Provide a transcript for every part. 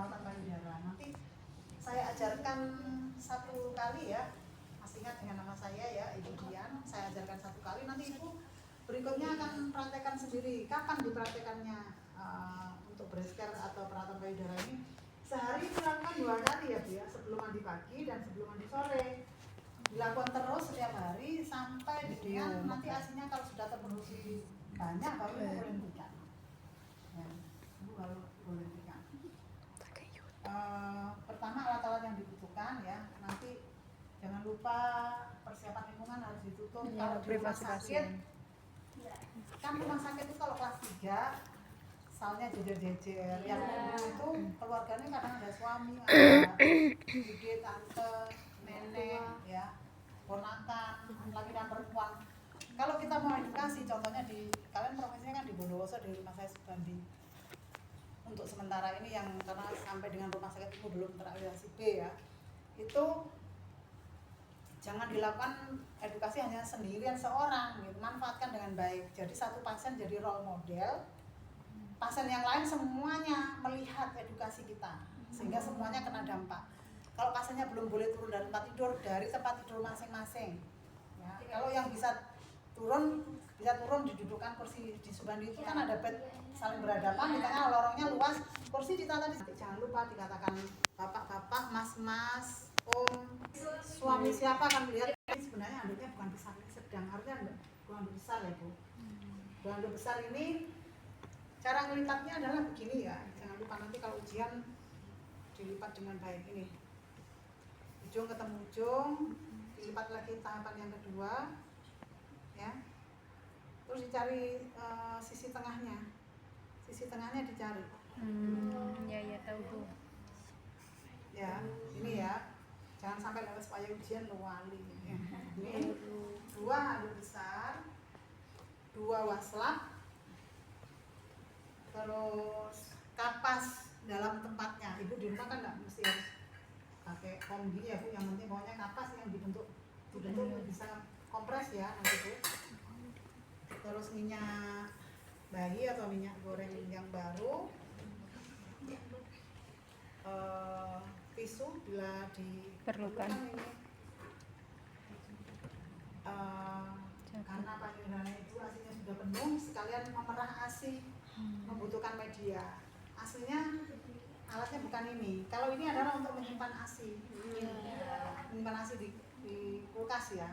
perawatan payudara. Nanti saya ajarkan 1 kali ya, masih ingat dengan nama saya ya, Ibu Dian. Saya ajarkan 1 kali, nanti Ibu berikutnya akan praktekkan sendiri. Kapan dipraktekannya untuk breast care atau perawatan payudara ini? Sehari dilakukan 2 kali ya Bu ya, sebelum mandi pagi dan sebelum mandi sore. Dilakukan terus setiap hari sampai dengan nanti asinya kalau sudah terproduksi banyak baru Ibu boleh hentikan. Ya, Ibu baru boleh hentikan. Pertama alat-alat yang dibutuhkan ya, nanti jangan lupa persiapan lingkungan harus ditutup. Kalau di rumah sakit, kan rumah sakit itu kalau kelas 3 salnya jejer-jejer, yang itu keluarganya kadang ada suami, ada bude, tante, nenek, ya, ponakan, laki dan perempuan. Kalau kita mau edukasi, contohnya di kalian profesinya kan di Bondowoso, di rumah saya Subandi. Untuk sementara ini yang karena sampai dengan rumah sakit itu belum terafiliasi B ya, itu jangan dilakukan edukasi hanya sendirian seorang gitu, manfaatkan dengan baik. Jadi satu pasien jadi role model, pasien yang lain semuanya melihat edukasi kita sehingga semuanya kena dampak. Kalau pasiennya belum boleh turun dari tempat tidur masing-masing ya. Kalau yang bisa turun didudukan kursi di Subandi itu kan ada bed saling berhadapan, di tengah lorongnya luas, kursi ditata di. Jangan lupa dikatakan bapak-bapak, mas-mas, om, suami siapa akan melihat ini sebenarnya anduknya bukan besar, sedang, harusnya bukan besar ya Bu. Anduk besar ini cara ngelipatnya adalah begini ya, jangan lupa nanti kalau ujian dilipat dengan baik ini. Ujung ketemu ujung, dilipat lagi tahapan yang kedua, ya. Terus dicari sisi tengahnya dicari. Ya tahu Bu. Ya, ini ya, jangan sampai lewat supaya ujian lo wali. Ya. Ini 2 anduk besar, 2 waslap, terus kapas dalam tempatnya. Ibu di rumah kan nggak mesti harus pakai kombi ya Bu, yang penting pokoknya kapas yang dibentuk bisa kompres ya nanti Bu. Terus minyak bayi atau minyak goreng yang baru, tisu bila diperlukan ini, karena payudara itu asinya sudah penuh, sekalian memerah asi membutuhkan media. Aslinya alatnya bukan ini. Kalau ini adalah untuk menyimpan asi, menyimpan asi di kulkas ya.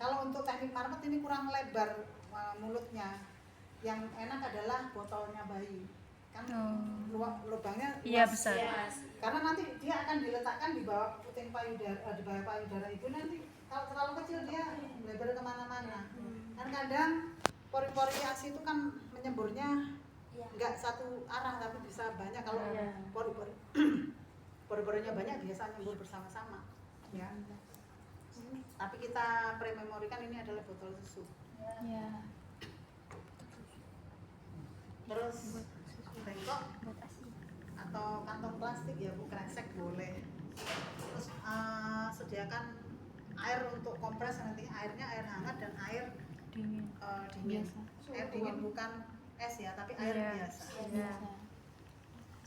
Kalau untuk teknik market ini kurang lebar mulutnya. Yang enak adalah botolnya bayi. Kan lubangnya Iya besar. Karena nanti dia akan diletakkan di bawah puting payudara, di bawah payudara ibu. Nanti kalau terlalu kecil dia melebar kemana-mana. Dan kadang pori-pori asi itu kan menyemburnya nggak satu arah tapi bisa banyak. Kalau pori-porinya banyak biasa nyembur bersama-sama ya. Tapi kita prememorikan ini adalah botol susu. Terus bengkok atau kantong plastik ya Bu, kresek boleh. Terus sediakan air untuk kompres, nanti airnya air hangat dan air dingin. Air dingin bukan es ya, tapi air biasa.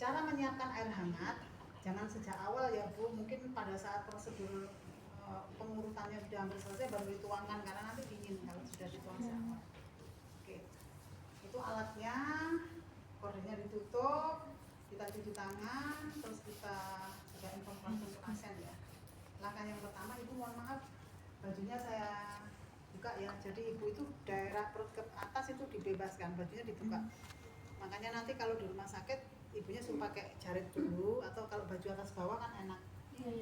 Cara menyiapkan air hangat jangan sejak awal ya Bu, mungkin pada saat prosedur pengurutannya sudah hampir selesai baru dituangkan karena nanti dingin kalau sudah dituang sejak. Oke, itu alatnya, kordennya ditutup, kita cuci tangan, terus kita juga informasi untuk pasien ya. Langkah yang pertama, Ibu mohon maaf bajunya saya buka ya, jadi Ibu itu daerah perut ke atas itu dibebaskan, bajunya dibuka. Makanya nanti kalau di rumah sakit ibunya suruh pakai jarit dulu, atau kalau baju atas bawah kan enak.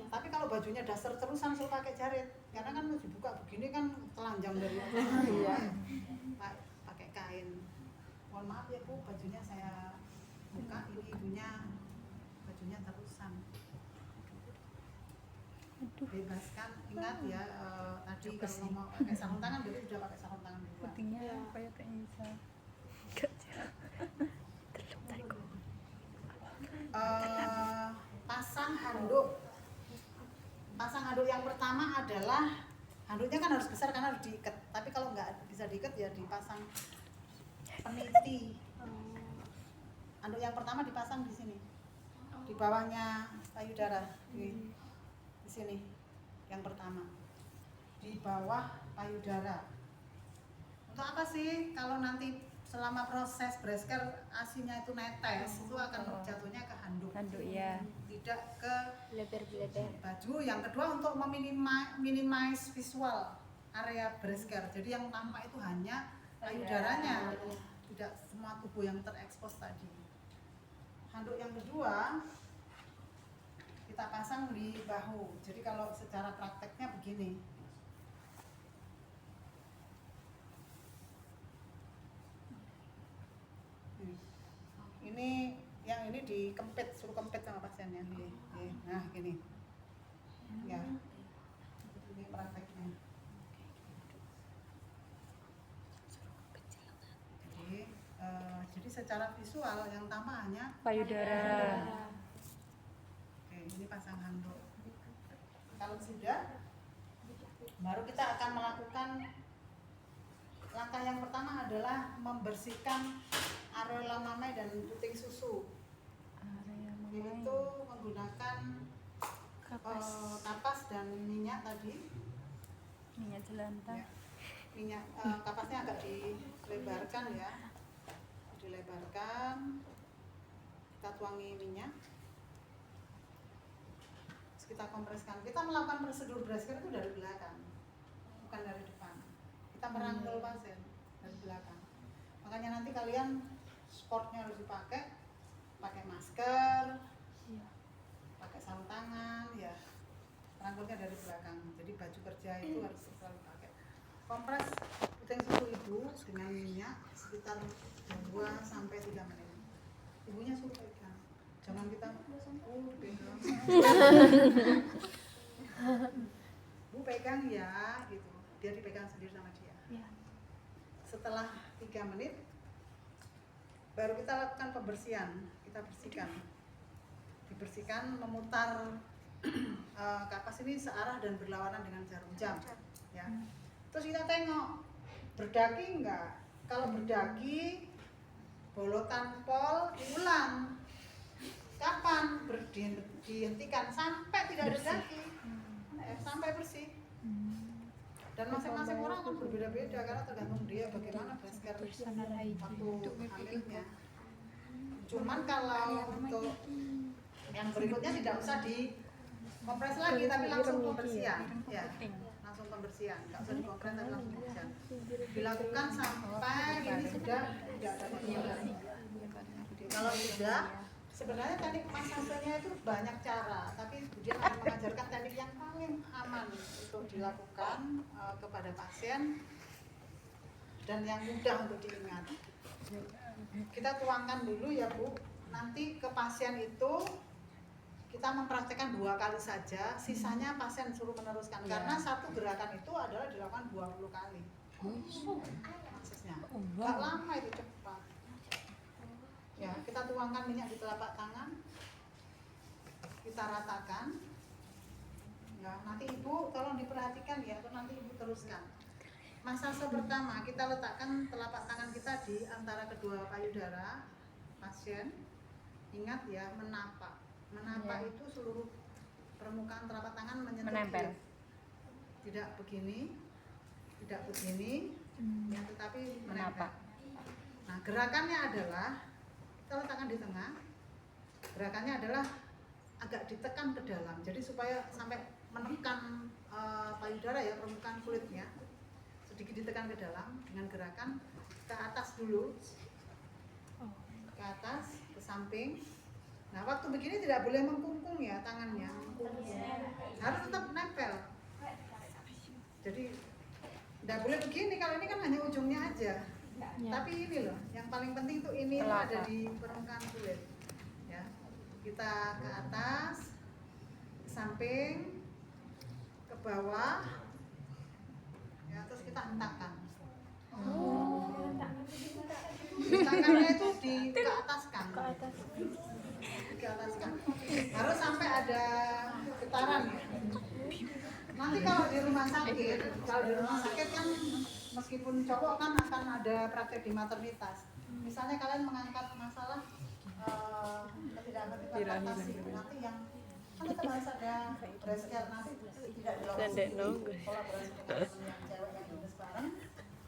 Tapi kalau bajunya dasar terusan suruh pakai jarit, karena kan dibuka begini kan telanjang dari atas. Pakai kain. Mohon maaf ya Bu, bajunya saya buka, ini ibunya bajunya terusan. Bebaskan, ingat ya tadi kalau mau pakai sarung tangan, jadi sudah pakai sarung tangan dulu. Putingnya kayak bisa. Pasang handuk yang pertama adalah handuknya kan harus besar karena harus diikat. Tapi kalau nggak bisa diikat ya dipasang peniti. Handuk yang pertama dipasang di sini, di di bawahnya payudara di sini yang pertama di bawah payudara. Untuk apa sih? Kalau nanti selama proses breast care asinya itu netes, itu akan jatuhnya ke handuk. Handuk ya. Tidak ke Bleber-bleber. baju. Yang kedua untuk meminimize visual area breast care. Jadi yang tampak itu hanya payudaranya, tidak semua tubuh yang terekspos tadi. Handuk yang kedua kita pasang di bahu. Jadi kalau secara prakteknya begini. Ini yang ini dikempit, suruh kempit sama pasiennya. Nah gini ya, ini prakteknya. Jadi secara visual yang tampak hanya Payudara. Oke, ini pasang handuk. Kalau sudah, baru kita akan melakukan langkah yang pertama adalah membersihkan areola mamai dan puting susu, yaitu menggunakan kapas dan minyak tadi. Minyak jelantah. Ya, minyak kapasnya agak dilebarkan ya, dilebarkan. Kita tuangi minyak, terus kita kompreskan. Kita melakukan prosedur breast care itu dari belakang, bukan dari depan. Kita merangkul pasien dari belakang. Makanya nanti kalian sportnya harus dipakai, pakai masker, pakai sarung tangan, ya. Rangkulnya dari belakang. Jadi baju kerja itu harus selalu pakai. Kompres puting susu ibu dengan minyak sekitar 2 sampai 3 menit. Ibunya suruh pegang. Jangan kita pegang. Bu pegang ya, gitu. Dia dipegang sendiri sama dia. Setelah 3 menit baru kita lakukan pembersihan. Kita bersihkan. Dibersihkan memutar kapas ini searah dan berlawanan dengan jarum jam ya. Terus kita tengok berdaki enggak. Kalau berdaki bolotan pol diulang. Kapan dihentikan sampai tidak ada daki, sampai bersih. Dan masing-masing orang akan berbeda-beda karena tergantung dia bagaimana breast care waktu hamilnya. Cuman kalau untuk yang berikutnya tidak usah dikompres lagi, tapi langsung pembersihan ya, langsung pembersihan, nggak usah dikompres tapi langsung pembersihan. Dilakukan sampai ini sudah tidak ada masalah. Kalau sudah, sebenarnya teknik masasenya itu banyak cara, tapi kemudian akan mengajarkan teknik yang paling aman untuk dilakukan kepada pasien dan yang mudah untuk diingat. Kita tuangkan dulu ya Bu, nanti ke pasien itu kita mempraktekkan 2 kali saja, sisanya pasien suruh meneruskan karena satu gerakan itu adalah dilakukan 20 kali. Prosesnya nggak lama, itu cepat. Ya, kita tuangkan minyak di telapak tangan, kita ratakan. Ya, nanti Ibu tolong diperhatikan ya, atau nanti Ibu teruskan. Masase pertama kita letakkan telapak tangan kita di antara kedua payudara pasien. Ingat ya, menapak. Menapak itu seluruh permukaan telapak tangan menyentuh menempel. Tidak begini, tidak begini, ya, tetapi menempel. Nah, gerakannya adalah kita letakkan di tengah. Gerakannya adalah agak ditekan ke dalam, jadi supaya sampai menekan payudara ya, permukaan kulitnya. Sedikit ditekan ke dalam dengan gerakan ke atas dulu, ke atas, ke samping. Nah, waktu begini tidak boleh mengkungkung ya tangannya, harus tetap nempel. Jadi tidak boleh begini, kalau ini kan hanya ujungnya aja. Tapi ini loh, yang paling penting tuh ini ada di permukaan kulit. Ya, kita ke atas, ke samping, ke bawah, ya, terus kita hentakkan. Hentakkannya itu ke ataskan. Ke ataskan. Harus sampai ada getaran ya. Nanti kalau di rumah sakit kan meskipun cowok kan akan ada praktek di maternitas. Misalnya kalian mengangkat masalah ketidaktertiban pasif nanti yang kan tetap harus ada breast care nanti tidak dilakukan sendiri kolaborasi dengan teman yang cewek yang bisnis bareng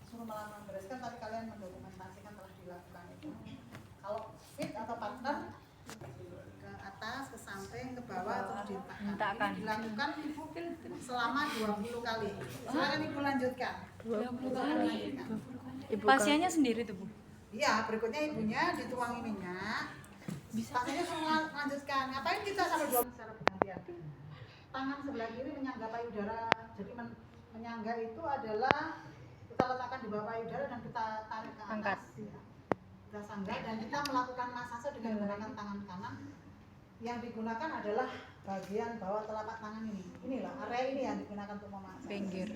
suruh melakukan breast care tapi kalian mendokumentasikan telah dilakukan itu. Kalau fit atau partner ke atas, ke samping, ke bawah terus diletakkan. Ini dilakukan ibu selama 20 kali. Silakan ibu lanjutkan. 20 kali. Pasiennya sendiri tuh, Bu? Iya, berikutnya ibunya dituang minyak. Pasiennya semua lanjutkan. Ngapain kita sampai 20 secara bergantian? Tangan sebelah kiri menyangga payudara. Jadi menyangga itu adalah kita letakkan di bawah payudara dan kita tarik ke atas. Ya. Kita sangga dan kita melakukan masase dengan menggunakan tangan kanan. Yang digunakan adalah bagian bawah telapak tangan ini. Inilah area ini yang digunakan untuk memasang. Pinggir.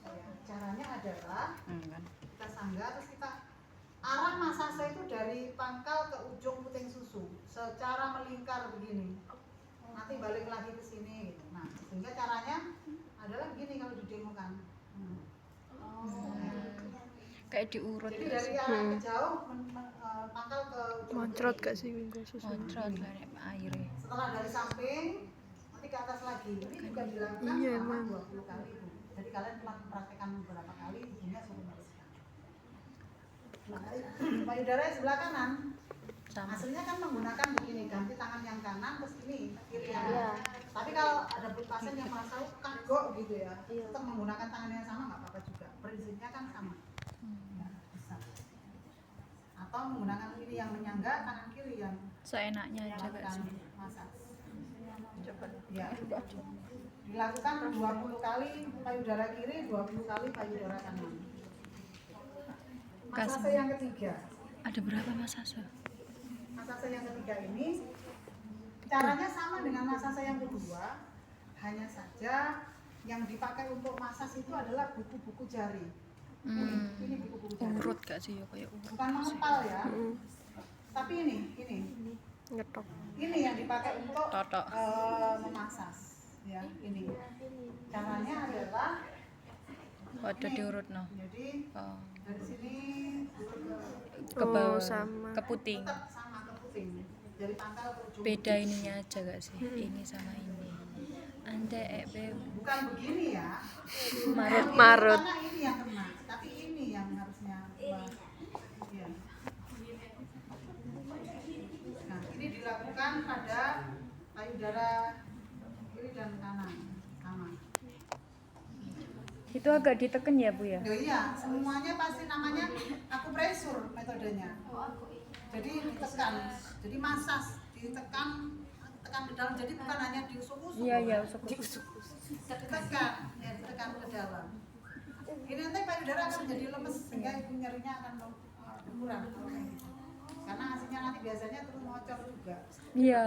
Ya, caranya adalah kita sangga terus kita arah masase itu dari pangkal ke ujung puting susu secara melingkar begini. Nanti balik lagi ke sini gitu. Nah, sehingga caranya adalah begini kalau didemokan. Kayak diurut. Jadi dari arah ke jauh pangkal ke ujung. Moncrot gak sih minggu susu? Moncrot lah airnya. Setelah dari samping nanti ke atas lagi. Ini juga dilakukan selama 20 kali Bu. Jadi kalian praktekkan beberapa kali, ibunya suruh meneruskan. Nah, payudara sebelah kanan. Sama. Hasilnya kan menggunakan begini, ganti tangan yang kanan terus ini kiri ya. Tapi kalau ada pasien yang merasa kagok gitu ya, tetap menggunakan tangan yang sama nggak apa-apa juga. Prinsipnya kan sama. Ya, bisa. Atau menggunakan ini yang menyangga, tangan kiri yang Seenaknya aja gak sih? massage. Ya. Dilakukan 20 kali payudara kiri, 20 kali payudara kanan. Massage yang ketiga. Ada berapa masase? Massage yang ketiga ini caranya sama dengan massage yang kedua, hanya saja yang dipakai untuk massage itu adalah buku-buku jari. Ini buku-buku jari. Urut gak sih ya kayak urut? Bukan mengepal ya. Tapi ini Ngetok. ini yang dipakai untuk Totok. memasas ya ini caranya adalah Waduh diurut no. jadi Oh. dari sini Ke bawah. sama. Ke puting. tetap sama ke puting dari pangkal ke ujung Beda ininya aja gak sih? Ini sama ini. Anda bukan begini ya Marut. Marut. karena ini yang kena tapi ini yang harusnya ya. Nah ini dilakukan pada payudara kiri dan kanan sama. Itu agak diteken ya Bu ya? Oh iya, semuanya pasti namanya akupresur metodenya. Jadi ditekan, jadi masas, ditekan ke dalam. Jadi bukan hanya diusuk-usuk. Iya, usuk-usuk. Ditekan, ya ditekan ke dalam. Ini nanti payudara akan menjadi lemes sehingga ibu nyerinya akan berkurang. Karena hasilnya nanti biasanya terus ngocor juga. Iya.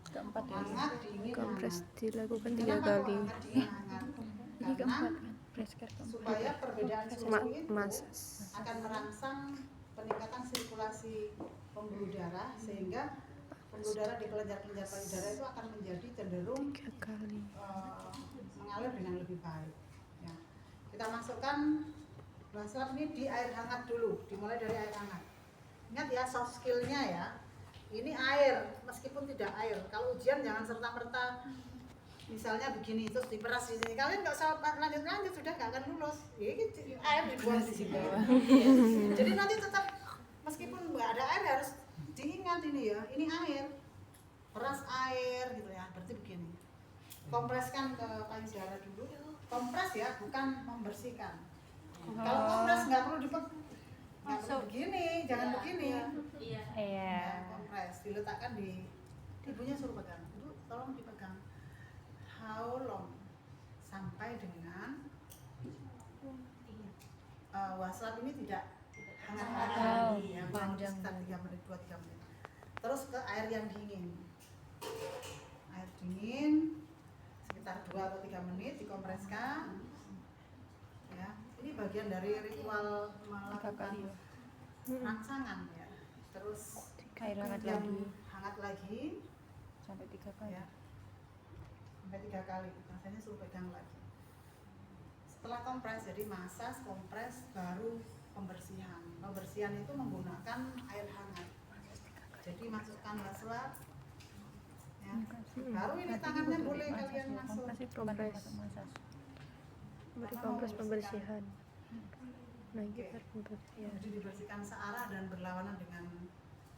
Keempat ya. Hangat, dingin, Kompres hangat. dilakukan 3 Kenapa kali. kok hangat, dingin, hangat? Ini keempat Karena kan? Bresker keempat. supaya perbedaan suhu itu Massage. akan merangsang peningkatan sirkulasi pembuluh darah sehingga pembuluh darah di kelenjar-kelenjar payudara itu akan menjadi cenderung 3 kali. mengalir dengan lebih baik. Ya. Kita masukkan Baslap ini di air hangat dulu, dimulai dari air hangat. Ingat ya soft skill-nya ya. Ini air, meskipun tidak air. Kalau ujian jangan serta-merta misalnya begini terus diperas di sini. Kalian nggak usah lanjut-lanjut, sudah nggak akan lulus. Ini air dibuang di sini. Jadi nanti tetap meskipun nggak ada air harus diingat ini ya. Ini air, peras air gitu ya. Berarti begini. Kompreskan ke payudara dulu. Kompres ya, bukan membersihkan. Kalau kompres nggak perlu nggak perlu begini, jangan begini. Iya. Ya, kompres diletakkan di ibunya suruh pegang. Ibu tolong dipegang. How long? Sampai dengan waslap ini tidak hangat lagi ya, panjang. sekitar 3 menit, 2-3 menit. Terus ke air yang dingin. Air dingin sekitar 2 atau 3 menit dikompreskan. Ya, ini bagian dari ritual melakukan rangsangan ya. Terus Air hangat yang lagi. hangat lagi Sampai 3 kali. ya. Sampai 3 kali. Rasanya suruh pegang lagi. Setelah kompres, jadi masas, kompres, baru pembersihan. Pembersihan itu menggunakan air hangat. Jadi masukkan selat, ya. Baru ini tangannya boleh kalian masuk. Kompres. Beri kompres pembersihan. Nah, ini Oke. pembersihan. Jadi dibersihkan searah dan berlawanan dengan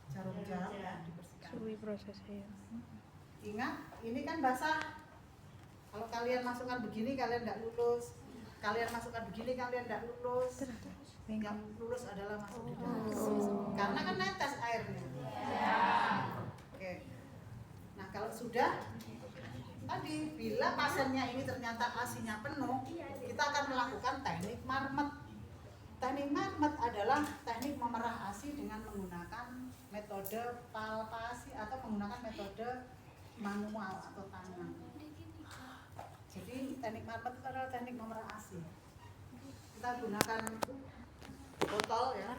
jarum jam ya, dibersihkan. Suwi prosesnya. Ingat, ini kan basah. Kalau kalian masukkan begini kalian tidak lulus. Kalian masukkan begini kalian tidak lulus. Yang lulus adalah masuk di dalam. Karena kan netes airnya. Oke. Nah, kalau sudah tadi bila pasiennya ini ternyata asinya penuh, kita akan melakukan teknik marmet. Teknik marmet adalah teknik memerah ASI dengan menggunakan metode palpasi atau menggunakan metode manual atau tangan. Jadi teknik marmet itu adalah teknik memerah ASI. Kita gunakan botol ya.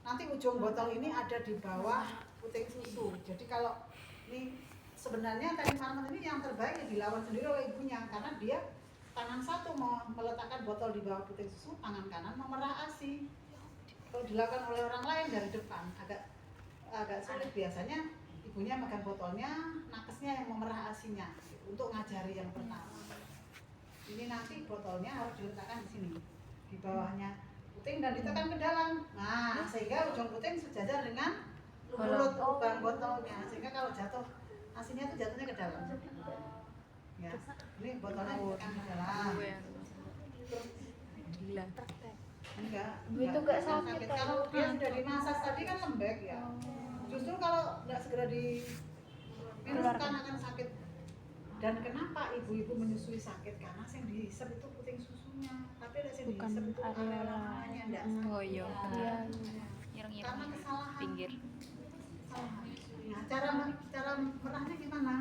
Nanti ujung botol ini ada di bawah puting susu. Jadi kalau ini sebenarnya teknik marmet ini yang terbaik ya dilawan sendiri oleh ibunya karena dia tangan satu mau meletakkan botol di bawah puting susu, tangan kanan memerah ASI. Kalau dilakukan oleh orang lain dari depan agak sulit, biasanya ibunya megang botolnya, nakesnya yang memerah ASInya untuk ngajari yang pertama. Ini nanti botolnya harus diletakkan di sini, di bawahnya puting dan ditekan ke dalam. Nah, sehingga ujung puting sejajar dengan mulut lubang botolnya, sehingga kalau jatuh ASInya itu jatuhnya ke dalam. Ya, ini botolnya ditekan ke dalam. Gila. Enggak sakit. Kalau dia sudah dimasas tadi kan lembek ya. Justru kalau nggak segera diminumkan akan sakit. Dan kenapa ibu-ibu menyusui sakit? Karena yang dihisap itu puting susunya, tapi ada yang dihisap itu areola-nya enggak. Oh iya. Iya. Karena kesalahan. Pinggir. Kesalahan. Nah, cara merahnya gimana?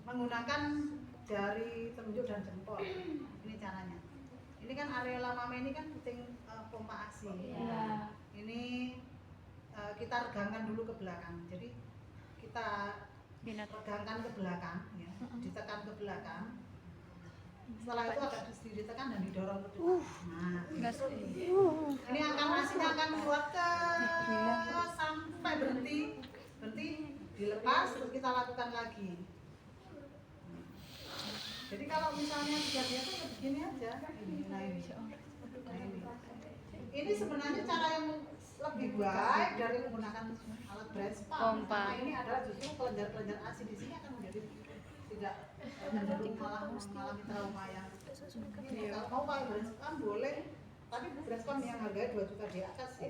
Menggunakan jari telunjuk dan jempol. Ini caranya. Ini kan areola mama ini kan puting pompa ASI. Ini kita regangkan dulu ke belakang. Jadi kita regangkan ke belakang, ya, ditekan ke belakang. Setelah itu agak ditekan dan didorong ke depan. Nah, ini akan ASInya akan keluar sampai berhenti, dilepas, terus kita lakukan lagi. Jadi kalau misalnya biasa ya begini aja, ini sebenarnya cara yang lebih baik dari menggunakan alat breast pump. Karena ini adalah justru kelenjar-kelenjar ASI di sini akan menjadi tidak cenderung malah mengalami trauma yang. Kalau mau pakai breast pump boleh, tapi breast pump yang harganya 2 juta di atas ya.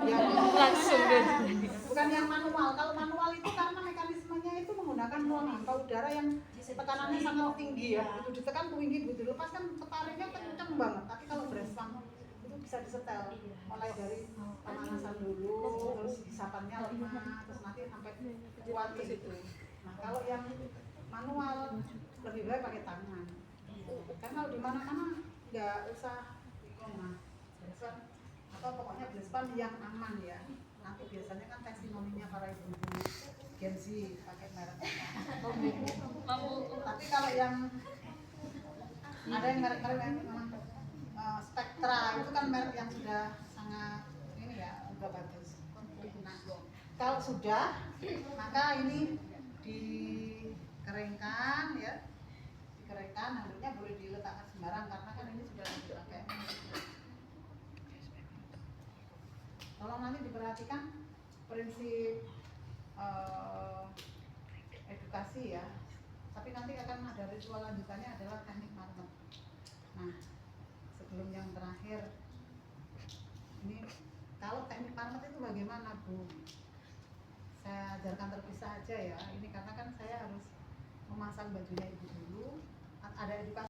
Yang Langsung deh. bukan yang manual. Kalau manual itu karena mekanismenya itu menggunakan pompa udara yang tekanannya sangat tinggi ya. Begitu ditekan tinggi, begitu dilepas kan ketaringnya kenceng banget. Tapi kalau breast pump itu bisa disetel mulai dari pemanasan dulu, terus hisapannya lemah, terus nanti sampai kuat ke situ. Nah, kalau yang manual lebih baik pakai tangan. Karena kalau di mana-mana nggak usah koma, atau pokoknya breast pump yang aman ya. Nanti biasanya kan testimoninya para ibu-ibu Gen Z pakai merek tapi kalau yang ada yang merek-merek yang memang Spectra itu kan merek yang sudah sangat ini ya, udah bagus. Nah, kalau sudah maka ini dikeringkan ya, handuknya boleh diletakkan sembarang karena kan ini sudah dipakai. Tolong nanti diperhatikan prinsip edukasi ya. Tapi nanti akan ada ritual lanjutannya adalah teknik marmet. Nah, sebelum yang terakhir, ini kalau teknik marmet itu bagaimana Bu? Saya ajarkan terpisah aja ya. Ini karena kan saya harus memasang bajunya ibu dulu. Ada edukasi.